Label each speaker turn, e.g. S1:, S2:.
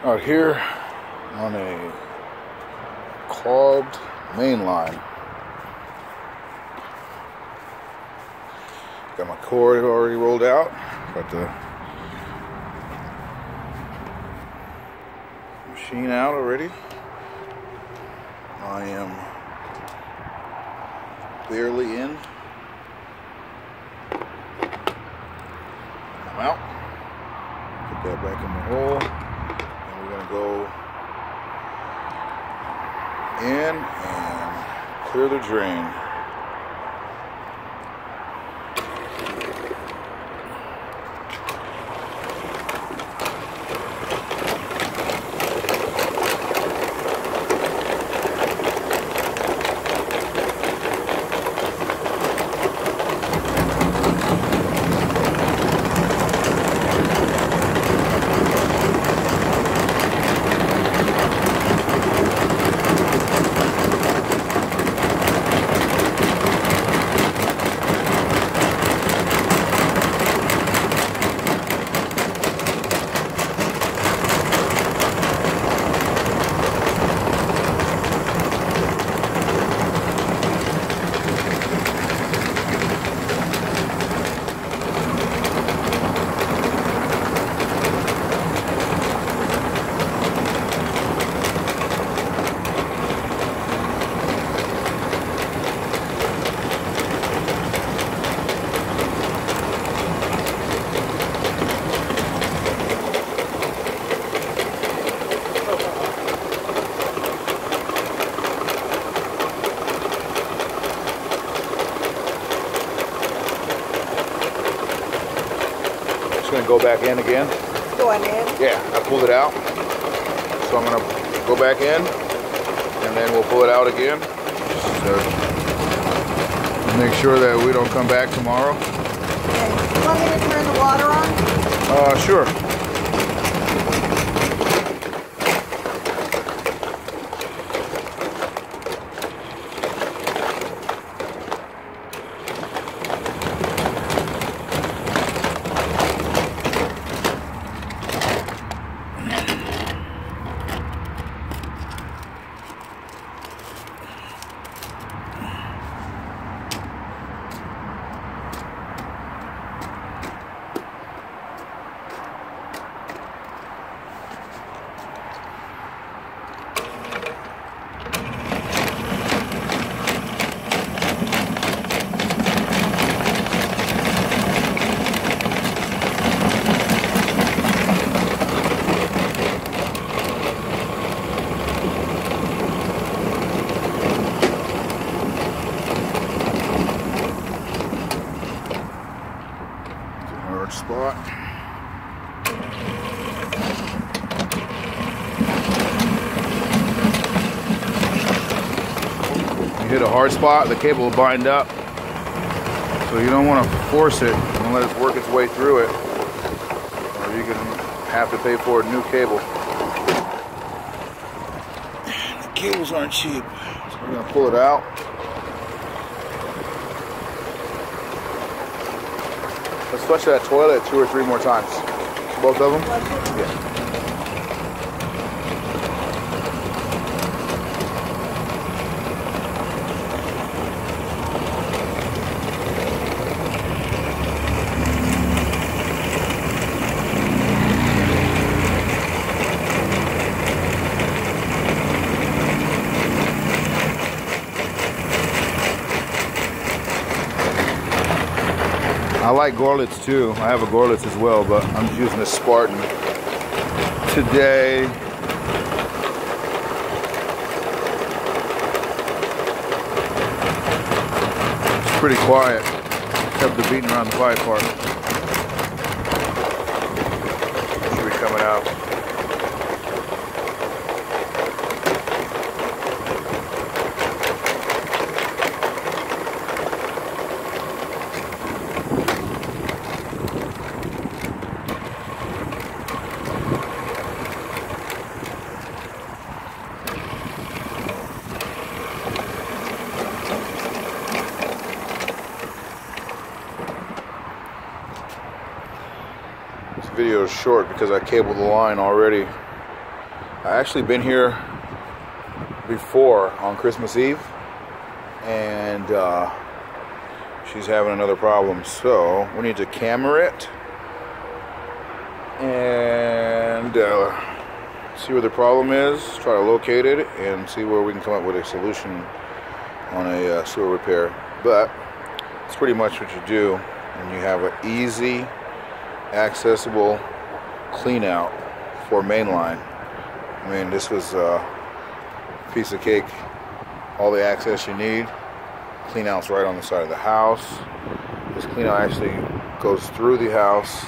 S1: Out here on a clogged main line. Got my cord already rolled out. Got the machine out already. I am barely in. I'm out. Put that back in the hole. And we're going to go in and clear the drain. Going to go back in again.
S2: Going in?
S1: Yeah, I pulled it out. So I'm going to go back in and then we'll pull it out again. So make sure that we don't come back tomorrow.
S2: Okay. You want me to turn the water on?
S1: Sure. Spot. You hit a hard spot, the cable will bind up. So you don't want to force it and let it work its way through it. Or you can have to pay for a new cable. The cables aren't cheap. So we're going to pull it out. Let's flush that toilet 2 or 3 more times. Both of them? Yeah. I like Gorlitz too. I have a Gorlitz as well, but I'm just using a Spartan today. It's pretty quiet, except the beating around the pipe part. Should be coming out. This video is short because I cabled the line already. I actually been here before on Christmas Eve, and she's having another problem, so we need to camera it and see where the problem is, try to locate it, and see where we can come up with a solution on a sewer repair. But it's pretty much what you do when you have an easy, accessible clean out for mainline. I mean, this was a piece of cake, all the access you need. Clean out's right on the side of the house. This clean out actually goes through the house